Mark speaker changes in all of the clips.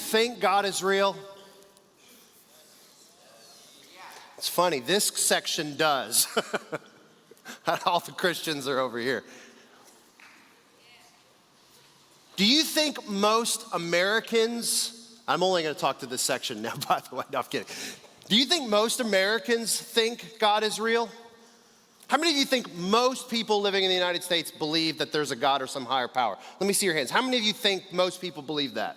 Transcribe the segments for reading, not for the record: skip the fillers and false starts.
Speaker 1: think God is real? It's funny, this section does. All the Christians are over here. Do you think most Americans, I'm only going to talk to this section now, by the way, no, I'm kidding. Do you think most Americans think God is real? How many of you think most people living in the United States believe that there's a God or some higher power? Let me see your hands. How many of you think most people believe that?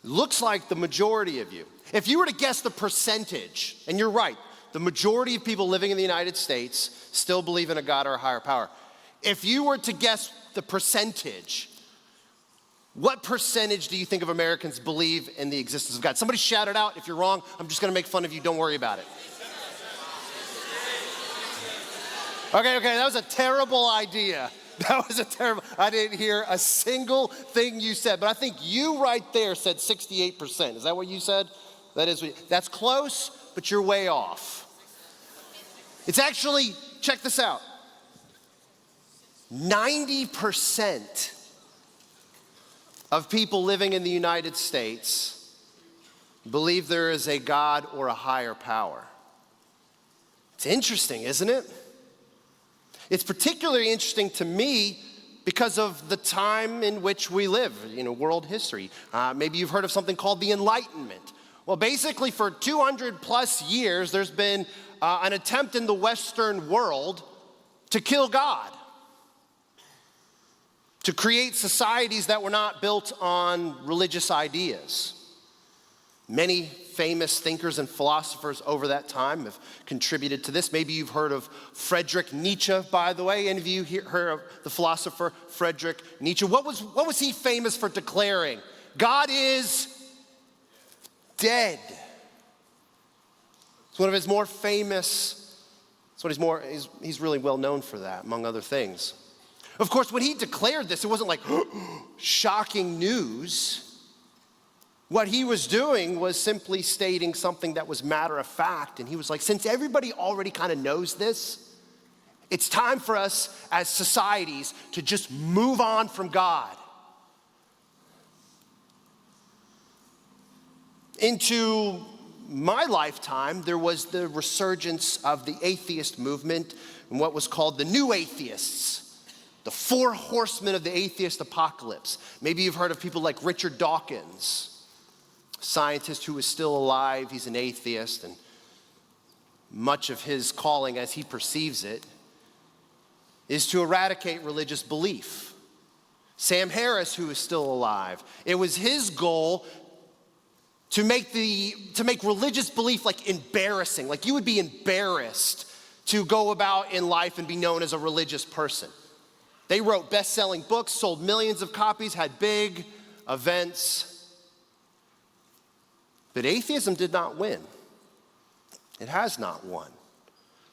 Speaker 1: Looks like the majority of you. If you were to guess the percentage, and you're right, the majority of people living in the United States still believe in a God or a higher power. If you were to guess the percentage, what percentage do you think of Americans believe in the existence of God? Somebody shout it out. If you're wrong, I'm just gonna make fun of you. Don't worry about it. Okay, that was a terrible idea. I didn't hear a single thing you said, but I think you right there said 68%. Is that what you said? That's close, but you're way off. It's actually, check this out. 90% of people living in the United States believe there is a God or a higher power. It's interesting, isn't it? It's particularly interesting to me because of the time in which we live, world history. Maybe you've heard of something called the Enlightenment. Well, basically for 200 plus years, there's been an attempt in the Western world to kill God, to create societies that were not built on religious ideas. Many famous thinkers and philosophers over that time have contributed to this. Maybe you've heard of Friedrich Nietzsche, by the way. Any of you heard of the philosopher Friedrich Nietzsche? What was he famous for declaring? God is dead. It's one of his more famous, he's really well known for that, among other things. Of course, when he declared this, it wasn't like shocking news. What he was doing was simply stating something that was matter of fact. And he was like, since everybody already kind of knows this, it's time for us as societies to just move on from God. Into my lifetime, there was the resurgence of the atheist movement and what was called the New Atheists, the four horsemen of the atheist apocalypse. Maybe you've heard of people like Richard Dawkins, scientist who is still alive. He's an atheist, and much of his calling as he perceives it is to eradicate religious belief. Sam Harris, who is still alive, it was his goal to make religious belief like embarrassing, like you would be embarrassed to go about in life and be known as a religious person. They wrote best-selling books, sold millions of copies, had big events. But atheism did not win. It has not won.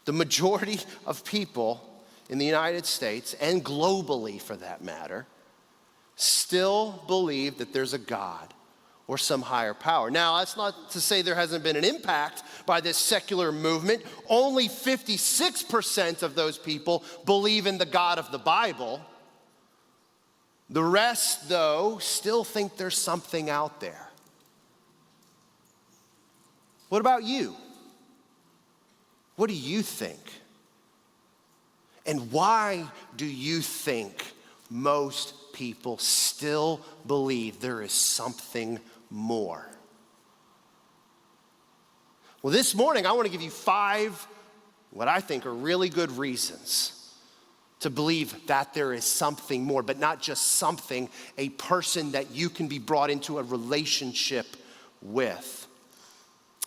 Speaker 1: The majority of people in the United States, and globally for that matter, still believe that there's a God or some higher power. Now, that's not to say there hasn't been an impact by this secular movement. Only 56% of those people believe in the God of the Bible. The rest, though, still think there's something out there. What about you? What do you think? And why do you think most people still believe there is something more? Well, this morning I want to give you 5 what I think are really good reasons to believe that there is something more, but not just something, a person that you can be brought into a relationship with.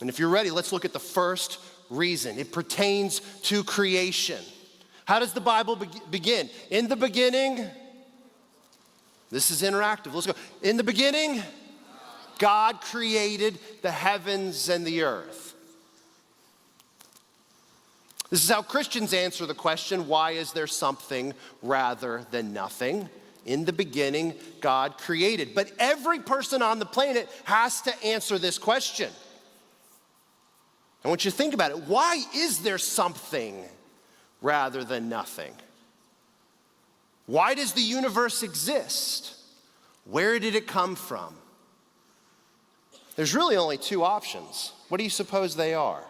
Speaker 1: And if you're ready, let's look at the first reason. It pertains to creation. How does the Bible begin? In the beginning, this is interactive. Let's go. In the beginning, God created the heavens and the earth. This is how Christians answer the question, why is there something rather than nothing? In the beginning, God created. But every person on the planet has to answer this question. I want you to think about it. Why is there something rather than nothing? Why does the universe exist? Where did it come from? There's really only two options. What do you suppose they are?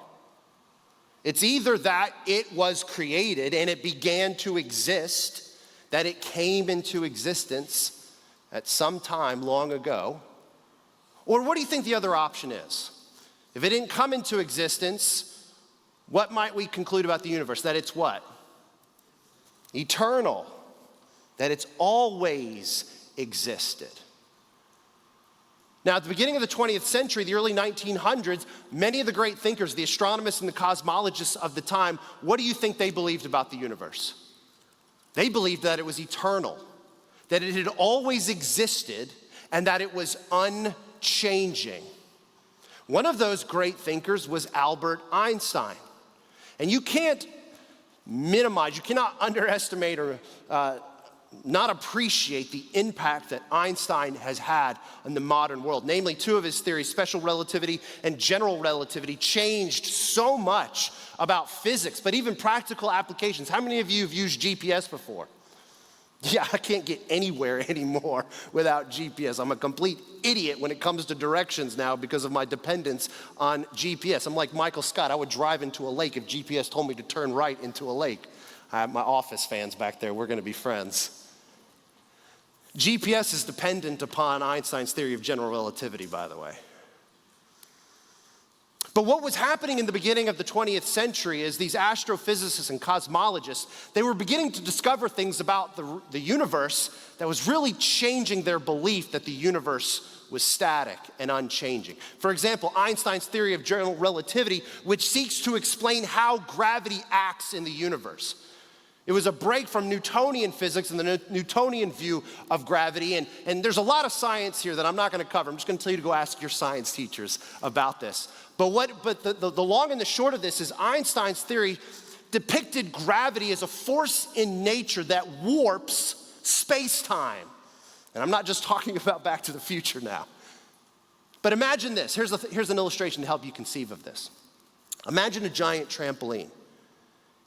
Speaker 1: It's either that it was created and it began to exist, that it came into existence at some time long ago, or what do you think the other option is? If it didn't come into existence, what might we conclude about the universe? That it's what? Eternal. That it's always existed. Now, at the beginning of the 20th century, the early 1900s, many of the great thinkers, the astronomers and the cosmologists of the time, what do you think they believed about the universe? They believed that it was eternal, that it had always existed, and that it was unchanging. One of those great thinkers was Albert Einstein. And you can't minimize, you cannot underestimate or not appreciate the impact that Einstein has had on the modern world. Namely, two of his theories, special relativity and general relativity, changed so much about physics, but even practical applications. How many of you have used GPS before? Yeah, I can't get anywhere anymore without GPS. I'm a complete idiot when it comes to directions now because of my dependence on GPS. I'm like Michael Scott. I would drive into a lake if GPS told me to turn right into a lake. I have my Office fans back there. We're going to be friends. GPS is dependent upon Einstein's theory of general relativity, by the way. But what was happening in the beginning of the 20th century is these astrophysicists and cosmologists, they were beginning to discover things about the universe that was really changing their belief that the universe was static and unchanging. For example, Einstein's theory of general relativity, which seeks to explain how gravity acts in the universe. It was a break from Newtonian physics and the Newtonian view of gravity. And there's a lot of science here that I'm not going to cover. I'm just going to tell you to go ask your science teachers about this. But the long and the short of this is Einstein's theory depicted gravity as a force in nature that warps space-time. And I'm not just talking about Back to the Future now. But imagine this. Here's an illustration to help you conceive of this. Imagine a giant trampoline.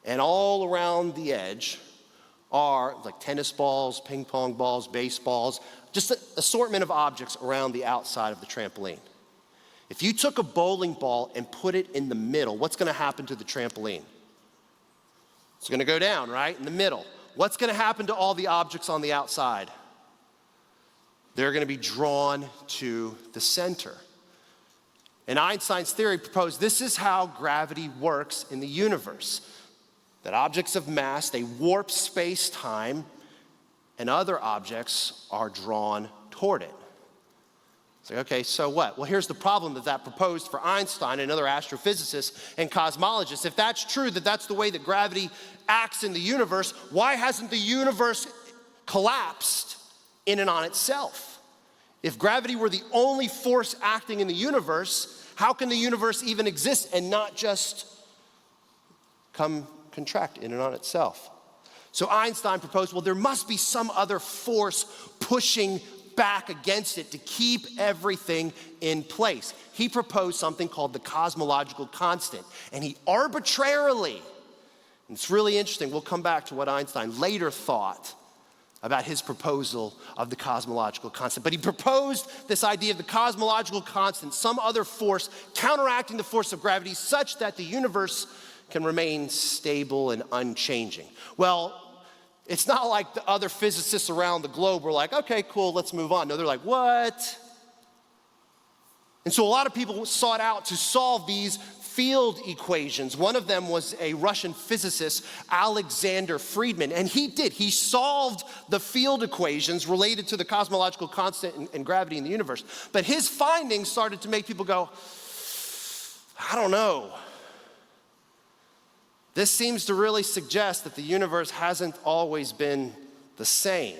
Speaker 1: And all around the edge are like tennis balls, ping pong balls, baseballs, just an assortment of objects around the outside of the trampoline. If you took a bowling ball and put it in the middle, what's going to happen to the trampoline? It's going to go down, right? In the middle. What's going to happen to all the objects on the outside? They're going to be drawn to the center. And Einstein's theory proposed this is how gravity works in the universe. That objects of mass, they warp space-time, and other objects are drawn toward it. It's like, okay, so what? Well, here's the problem that proposed for Einstein and other astrophysicists and cosmologists. If that's true, that that's the way that gravity acts in the universe, why hasn't the universe collapsed in and on itself? If gravity were the only force acting in the universe, how can the universe even exist and not just contract in and on itself? So Einstein proposed, well, there must be some other force pushing back against it to keep everything in place. He proposed something called the cosmological constant, and he arbitrarily, and it's really interesting, we'll come back to what Einstein later thought about his proposal of the cosmological constant. But he proposed this idea of the cosmological constant, some other force counteracting the force of gravity such that the universe can remain stable and unchanging. Well, it's not like the other physicists around the globe were like, okay, cool, let's move on. No, they're like, what? And so a lot of people sought out to solve these field equations. One of them was a Russian physicist, Alexander Friedman, and he solved the field equations related to the cosmological constant and gravity in the universe. But his findings started to make people go, I don't know. This seems to really suggest that the universe hasn't always been the same.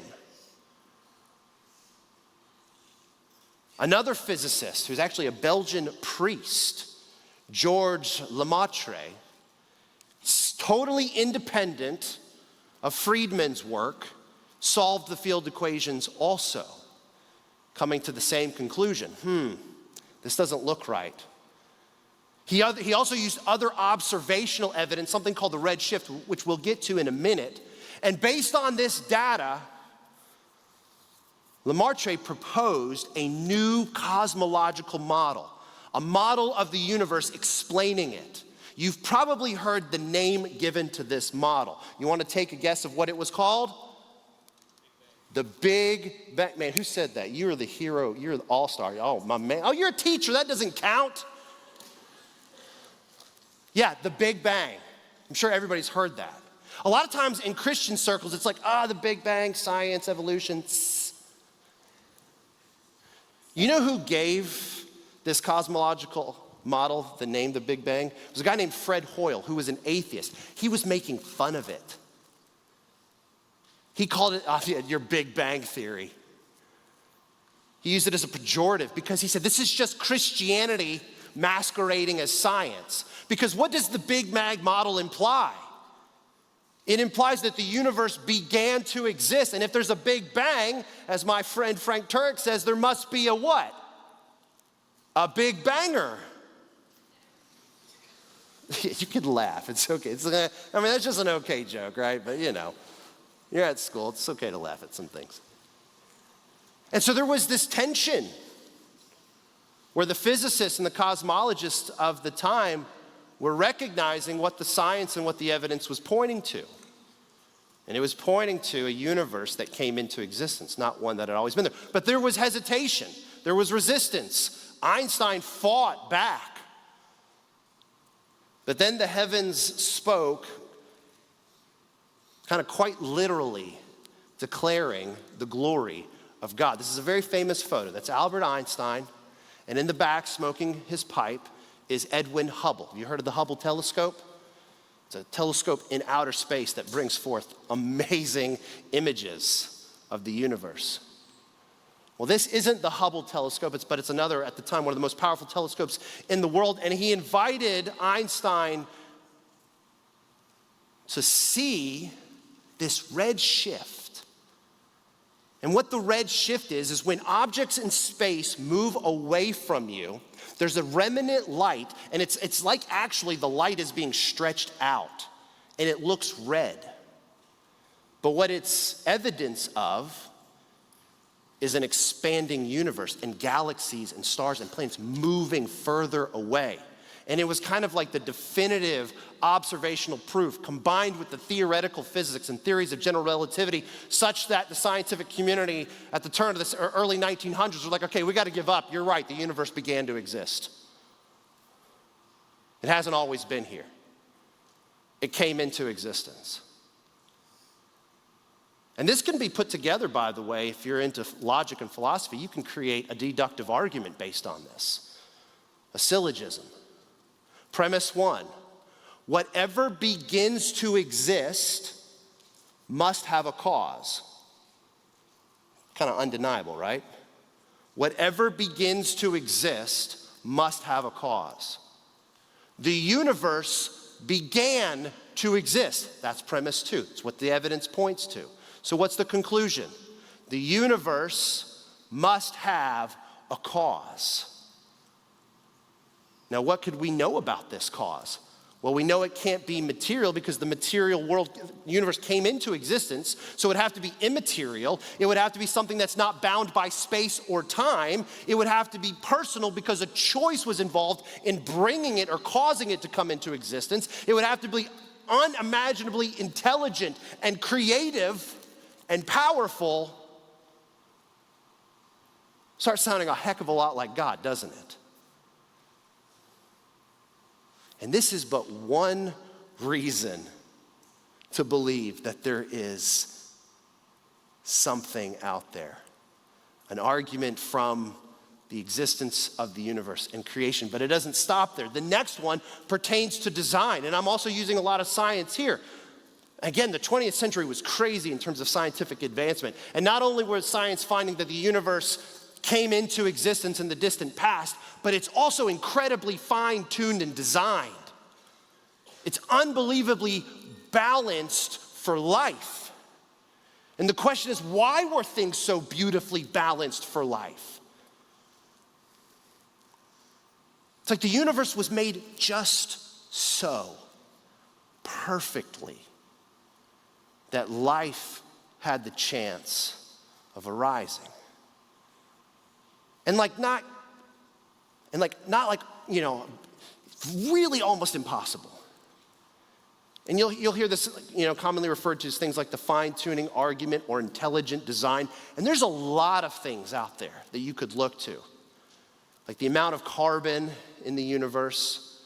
Speaker 1: Another physicist, who's actually a Belgian priest, Georges Lemaitre, totally independent of Friedman's work, solved the field equations also, coming to the same conclusion. This doesn't look right. He also used other observational evidence, something called the red shift, which we'll get to in a minute. And based on this data, Lemaitre proposed a new cosmological model. a model of the universe explaining it. You've probably heard the name given to this model. You want to take a guess of what it was called? The Big Bang. Man, who said that? You're the hero. You're the all-star. Oh, my man. Oh, you're a teacher. That doesn't count. Yeah, the Big Bang. I'm sure everybody's heard that. A lot of times in Christian circles, it's like, the Big Bang, science, evolution. You know who gave this cosmological model the name the Big Bang? It was a guy named Fred Hoyle, who was an atheist. He was making fun of it. He called it your Big Bang theory. He used it as a pejorative because he said, this is just Christianity masquerading as science. Because what does the Big Bang model imply? It implies that the universe began to exist. And if there's a Big Bang, as my friend Frank Turek says, there must be a what? A Big Banger. You can laugh, it's okay. That's just an okay joke, right? But you're at school, it's okay to laugh at some things. And so there was this tension where the physicists and the cosmologists of the time were recognizing what the science and what the evidence was pointing to. And it was pointing to a universe that came into existence, not one that had always been there. But there was hesitation, there was resistance. Einstein fought back. But then the heavens spoke, kind of quite literally declaring the glory of God. This is a very famous photo. That's Albert Einstein, and in the back, smoking his pipe, is Edwin Hubble. Have you heard of the Hubble telescope? It's a telescope in outer space that brings forth amazing images of the universe. Well, this isn't the Hubble telescope, but it's another, at the time, one of the most powerful telescopes in the world, and he invited Einstein to see this red shift. And what the red shift is when objects in space move away from you, there's a remnant light, and it's like actually the light is being stretched out, and it looks red. But what it's evidence of is an expanding universe and galaxies and stars and planets moving further away. And it was kind of like the definitive observational proof combined with the theoretical physics and theories of general relativity, such that the scientific community at the turn of the early 1900s were like, okay, we got to give up. You're right, the universe began to exist. It hasn't always been here. It came into existence. And this can be put together, by the way, if you're into logic and philosophy, you can create a deductive argument based on this. A syllogism. Premise one, whatever begins to exist must have a cause. Kind of undeniable, right? Whatever begins to exist must have a cause. The universe began to exist. That's premise two. It's what the evidence points to. So what's the conclusion? The universe must have a cause. Now, what could we know about this cause? Well, we know it can't be material because the material universe came into existence, so it would have to be immaterial. It would have to be something that's not bound by space or time. It would have to be personal because a choice was involved in bringing it or causing it to come into existence. It would have to be unimaginably intelligent and creative and powerful. Starts sounding a heck of a lot like God, doesn't it? And this is but one reason to believe that there is something out there. An argument from the existence of the universe and creation. But it doesn't stop there. The next one pertains to design. And I'm also using a lot of science here. Again, the 20th century was crazy in terms of scientific advancement. And not only was science finding that the universe came into existence in the distant past, but it's also incredibly fine-tuned and designed. It's unbelievably balanced for life. And the question is, why were things so beautifully balanced for life? It's like the universe was made just so perfectly that life had the chance of arising. And like not And not really almost impossible. And you'll hear this, commonly referred to as things like the fine-tuning argument or intelligent design. And there's a lot of things out there that you could look to. Like the amount of carbon in the universe,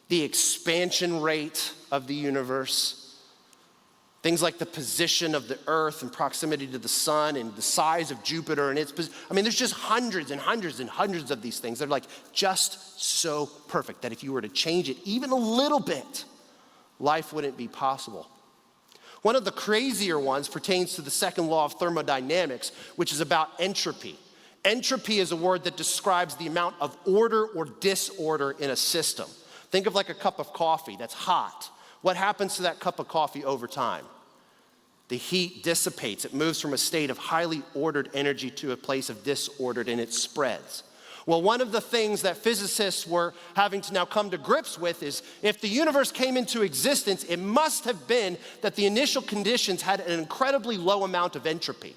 Speaker 1: the expansion rate of the universe, things like the position of the Earth and proximity to the sun and the size of Jupiter and its position. There's just hundreds and hundreds and hundreds of these things that are just so perfect that if you were to change it even a little bit, life wouldn't be possible. One of the crazier ones pertains to the second law of thermodynamics, which is about entropy. Entropy is a word that describes the amount of order or disorder in a system. Think of a cup of coffee that's hot. What happens to that cup of coffee over time? The heat dissipates. It moves from a state of highly ordered energy to a place of disordered, and it spreads. Well, one of the things that physicists were having to now come to grips with is if the universe came into existence, it must have been that the initial conditions had an incredibly low amount of entropy.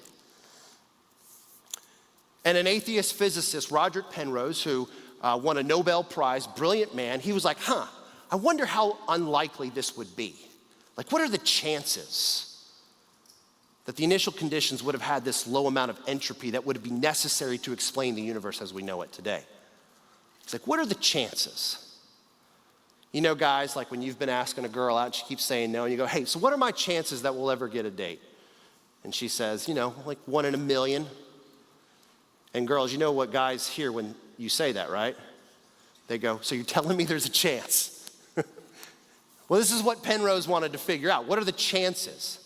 Speaker 1: And an atheist physicist, Roger Penrose, who won a Nobel Prize, brilliant man, he was like, I wonder how unlikely this would be. What are the chances that the initial conditions would have had this low amount of entropy that would be necessary to explain the universe as we know it today? He's like, what are the chances? Guys, when you've been asking a girl out, she keeps saying no, and you go, hey, so what are my chances that we'll ever get a date? And she says, 1 in a million. And girls, you know what guys hear when you say that, right? They go, so you're telling me there's a chance? Well, this is what Penrose wanted to figure out. What are the chances?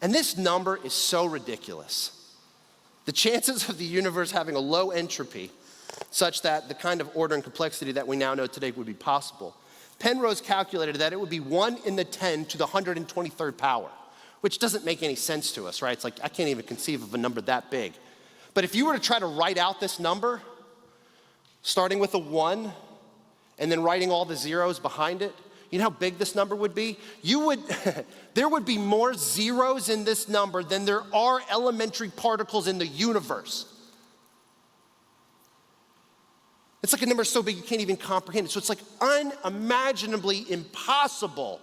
Speaker 1: And this number is so ridiculous. The chances of the universe having a low entropy such that the kind of order and complexity that we now know today would be possible. Penrose calculated that it would be 1 in the 10 to the 123rd power, which doesn't make any sense to us, right? It's I can't even conceive of a number that big. But if you were to try to write out this number, starting with a 1 and then writing all the zeros behind it, you know how big this number would be? There would be more zeros in this number than there are elementary particles in the universe. It's a number so big you can't even comprehend it. So it's unimaginably impossible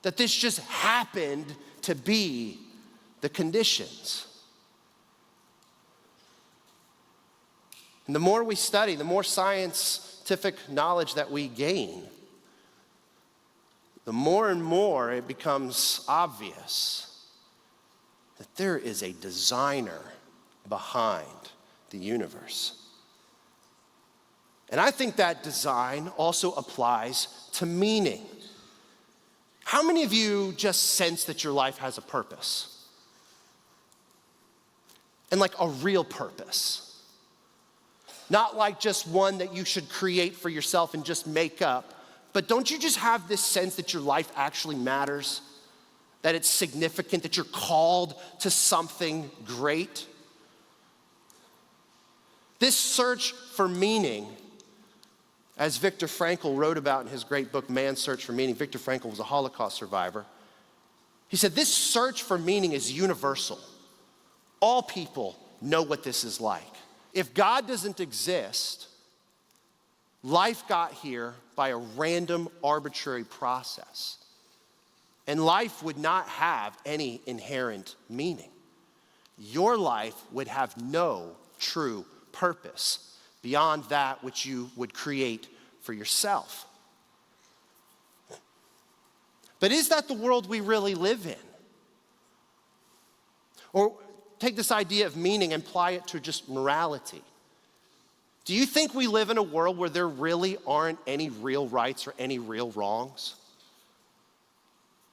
Speaker 1: that this just happened to be the conditions. And the more we study, the more scientific knowledge that we gain, the more and more it becomes obvious that there is a designer behind the universe. And I think that design also applies to meaning. How many of you just sense that your life has a purpose? And a real purpose. Not just one that you should create for yourself and just make up, but don't you just have this sense that your life actually matters? That it's significant, that you're called to something great? This search for meaning, as Viktor Frankl wrote about in his great book, Man's Search for Meaning. Viktor Frankl was a Holocaust survivor. He said, this search for meaning is universal. All people know what this is like. If God doesn't exist, life got here by a random, arbitrary process. And life would not have any inherent meaning. Your life would have no true purpose beyond that which you would create for yourself. But is that the world we really live in? Or take this idea of meaning and apply it to just morality. Do you think we live in a world where there really aren't any real rights or any real wrongs?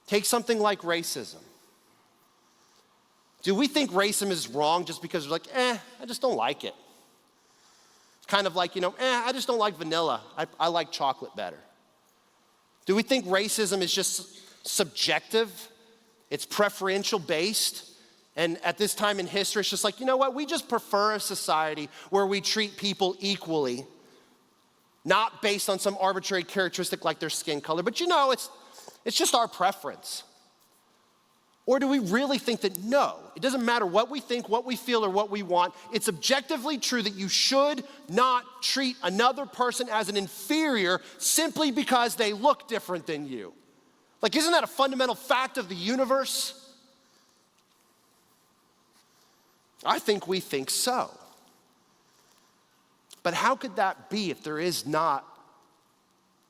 Speaker 1: Take something like racism. Do we think racism is wrong just because we're I just don't like it? Kind of I just don't like vanilla. I like chocolate better. Do we think racism is just subjective? It's preferential based? And at this time in history, it's just you know what? We just prefer a society where we treat people equally, not based on some arbitrary characteristic like their skin color, but it's just our preference. Or do we really think that no, it doesn't matter what we think, what we feel, or what we want. It's objectively true that you should not treat another person as an inferior simply because they look different than you. Like, isn't that a fundamental fact of the universe? I think we think so. But how could that be if there is not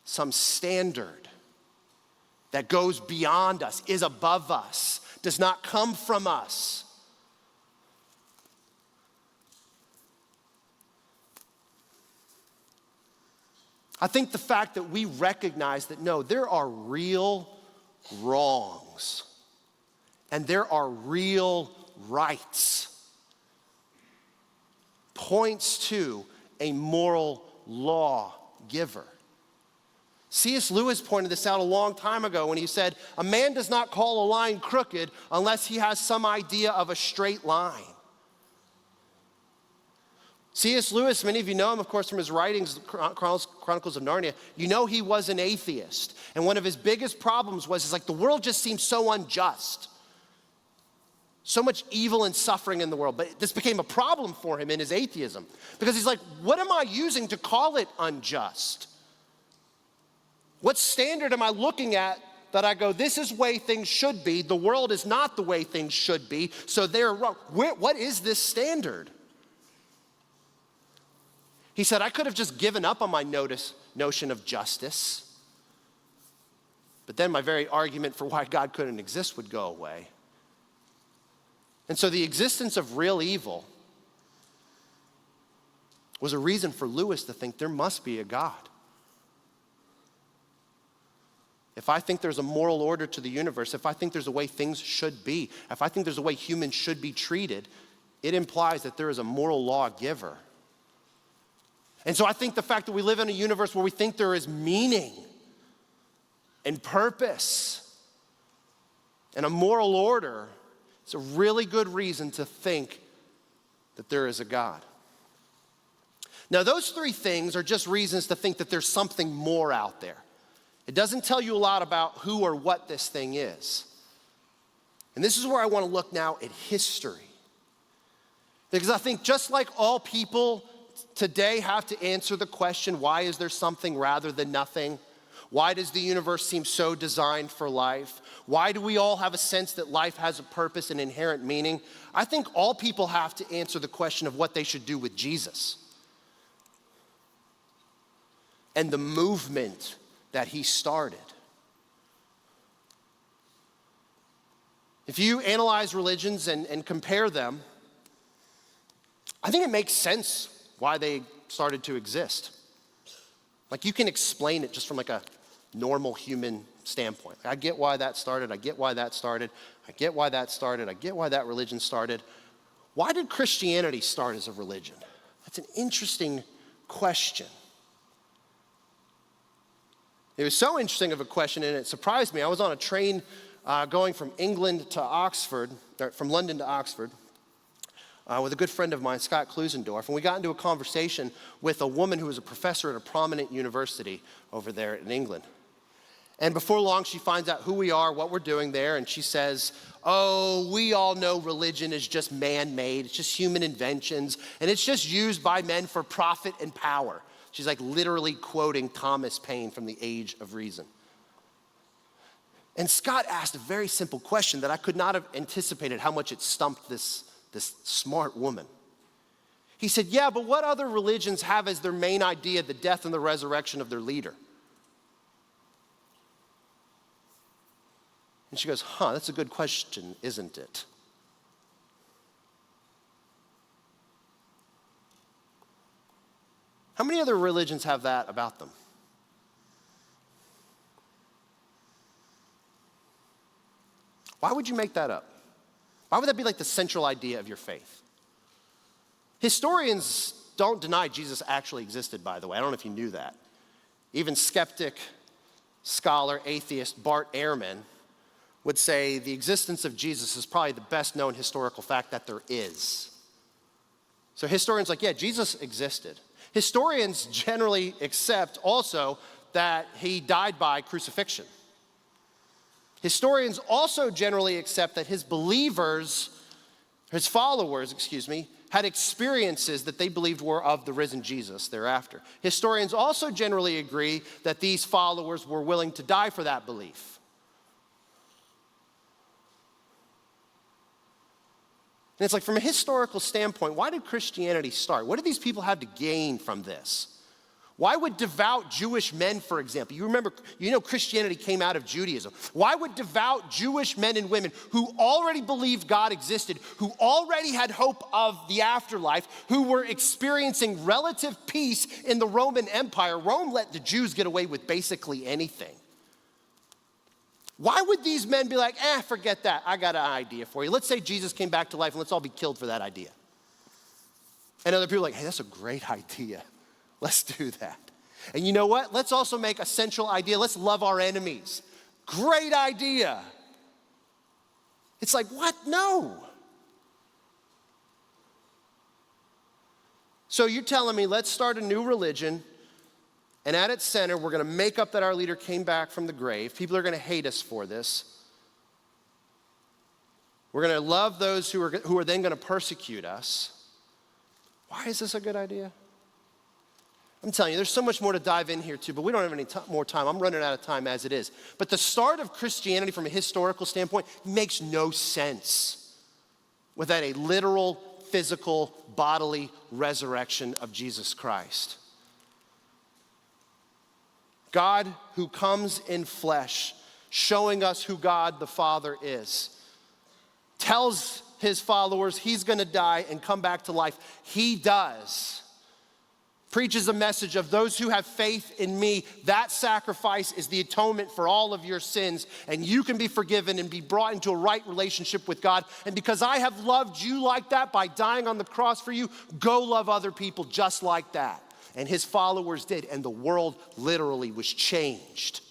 Speaker 1: some standard that goes beyond us, is above us, does not come from us? I think the fact that we recognize that no, there are real wrongs and there are real rights points to a moral law giver. C.S. Lewis pointed this out a long time ago when he said, a man does not call a line crooked unless he has some idea of a straight line. C.S. Lewis, many of you know him, of course, from his writings, Chronicles of Narnia. You know he was an atheist. And one of his biggest problems was the world just seems so unjust. So much evil and suffering in the world. But this became a problem for him in his atheism. Because he's like, what am I using to call it unjust? What standard am I looking at that I go, this is the way things should be. The world is not the way things should be, so they're wrong. What is this standard? He said, I could have just given up on my notion of justice. But then my very argument for why God couldn't exist would go away. And so the existence of real evil was a reason for Lewis to think there must be a God. If I think there's a moral order to the universe, if I think there's a way things should be, if I think there's a way humans should be treated, it implies that there is a moral lawgiver. And so I think the fact that we live in a universe where we think there is meaning and purpose and a moral order, it's a really good reason to think that there is a God. Now, those three things are just reasons to think that there's something more out there. It doesn't tell you a lot about who or what this thing is. And this is where I want to look now at history. Because I think just like all people today have to answer the question, why is there something rather than nothing? Why does the universe seem so designed for life? Why do we all have a sense that life has a purpose and inherent meaning? I think all people have to answer the question of what they should do with Jesus and the movement that he started. If you analyze religions and compare them, I think it makes sense why they started to exist. Like, you can explain it just from like a normal human standpoint. I get why that started, I get why that started, I get why that started, I get why that religion started. Why did Christianity start as a religion? That's an interesting question. It was so interesting of a question, and it surprised me. I was on a train going from England to Oxford, or from London to Oxford, with a good friend of mine, Scott Klusendorf, and we got into a conversation with a woman who was a professor at a prominent university over there in England. And before long, she finds out who we are, what we're doing there, and she says, oh, we all know religion is just man-made, it's just human inventions, and it's just used by men for profit and power. She's like literally quoting Thomas Paine from The Age of Reason. And Scott asked a very simple question that I could not have anticipated how much it stumped this smart woman. He said, yeah, but what other religions have as their main idea the death and the resurrection of their leader? And she goes, that's a good question, isn't it? How many other religions have that about them? Why would you make that up? Why would that be like the central idea of your faith? Historians don't deny Jesus actually existed, by the way. I don't know if you knew that. Even skeptic, scholar, atheist Bart Ehrman would say the existence of Jesus is probably the best known historical fact that there is. So historians are like, yeah, Jesus existed. Historians generally accept also that he died by crucifixion. Historians also generally accept that his followers, had experiences that they believed were of the risen Jesus thereafter. Historians also generally agree that these followers were willing to die for that belief. And it's like, from a historical standpoint, why did Christianity start? What did these people have to gain from this? Why would devout Jewish men, for example, Christianity came out of Judaism. Why would devout Jewish men and women who already believed God existed, who already had hope of the afterlife, who were experiencing relative peace in the Roman Empire? Rome let the Jews get away with basically anything. Why would these men be like, forget that, I got an idea for you. Let's say Jesus came back to life and let's all be killed for that idea. And other people are like, hey, that's a great idea. Let's do that. And you know what? Let's also make a central idea. Let's love our enemies. Great idea. It's like, what? No. So you're telling me, let's start a new religion, and at its center, we're going to make up that our leader came back from the grave. People are going to hate us for this. We're going to love those who are then going to persecute us. Why is this a good idea? I'm telling you, there's so much more to dive in here too, but we don't have any more time. I'm running out of time as it is. But the start of Christianity from a historical standpoint makes no sense without a literal, physical, bodily resurrection of Jesus Christ. God who comes in flesh, showing us who God the Father is, tells his followers he's going to die and come back to life. He does. Preaches a message of those who have faith in me. That sacrifice is the atonement for all of your sins, and you can be forgiven and be brought into a right relationship with God. And because I have loved you like that by dying on the cross for you, go love other people just like that. And his followers did, and the world literally was changed.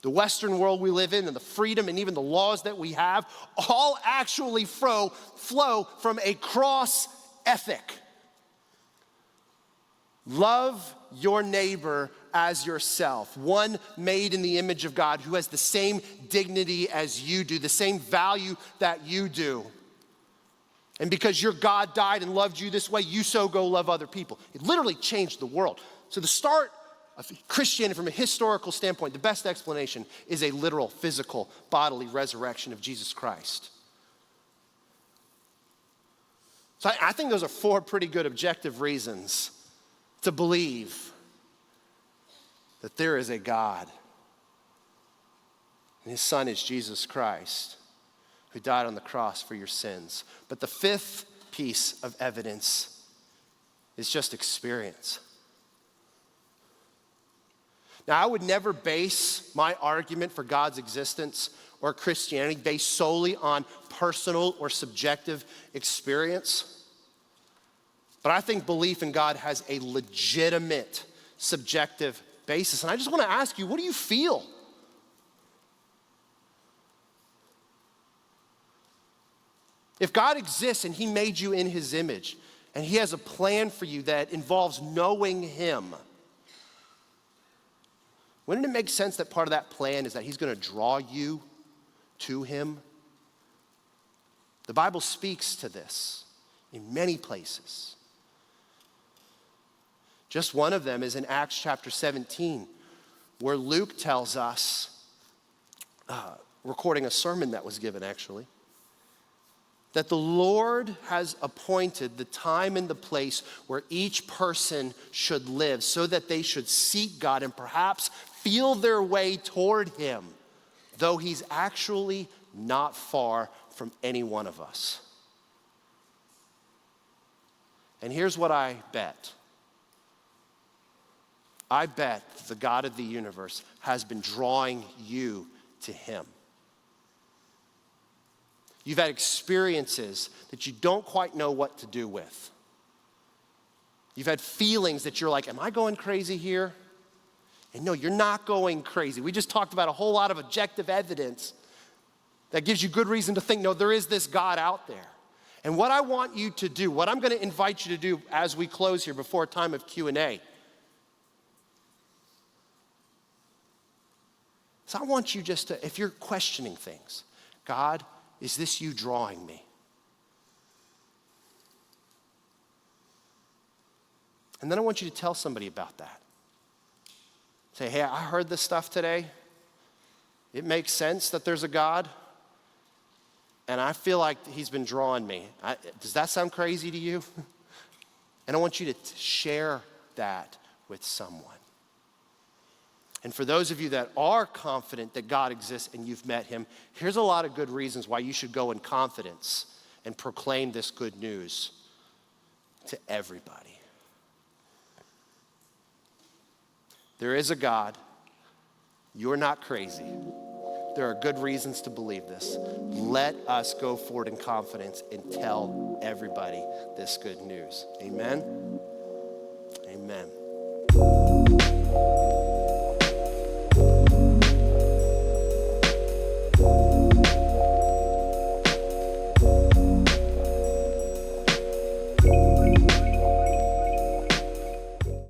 Speaker 1: The Western world we live in and the freedom and even the laws that we have all actually flow from a cross ethic. Love your neighbor as yourself, one made in the image of God who has the same dignity as you do, the same value that you do. And because your God died and loved you this way, you so go love other people. It literally changed the world. So the start of Christianity from a historical standpoint, the best explanation is a literal, physical, bodily resurrection of Jesus Christ. So I think those are 4 pretty good objective reasons to believe that there is a God, and his son is Jesus Christ, who died on the cross for your sins. But the 5th piece of evidence is just experience. Now, I would never base my argument for God's existence or Christianity based solely on personal or subjective experience. But I think belief in God has a legitimate subjective basis. And I just want to ask you, what do you feel? If God exists and he made you in his image, and he has a plan for you that involves knowing him, wouldn't it make sense that part of that plan is that he's going to draw you to him? The Bible speaks to this in many places. Just one of them is in Acts chapter 17, where Luke tells us, recording a sermon that was given actually, that the Lord has appointed the time and the place where each person should live so that they should seek God and perhaps feel their way toward him, though he's actually not far from any one of us. And here's what I bet. I bet the God of the universe has been drawing you to him. You've had experiences that you don't quite know what to do with. You've had feelings that you're like, am I going crazy here? And no, you're not going crazy. We just talked about a whole lot of objective evidence that gives you good reason to think, no, there is this God out there. And what I want you to do, what I'm going to invite you to do as we close here before a time of Q&A, So I want you just to, if you're questioning things, God, is this you drawing me? And then I want you to tell somebody about that. Say, hey, I heard this stuff today. It makes sense that there's a God. And I feel like he's been drawing me. Does that sound crazy to you? And I want you to share that with someone. And for those of you that are confident that God exists and you've met him, here's a lot of good reasons why you should go in confidence and proclaim this good news to everybody. There is a God. You're not crazy. There are good reasons to believe this. Let us go forward in confidence and tell everybody this good news. Amen?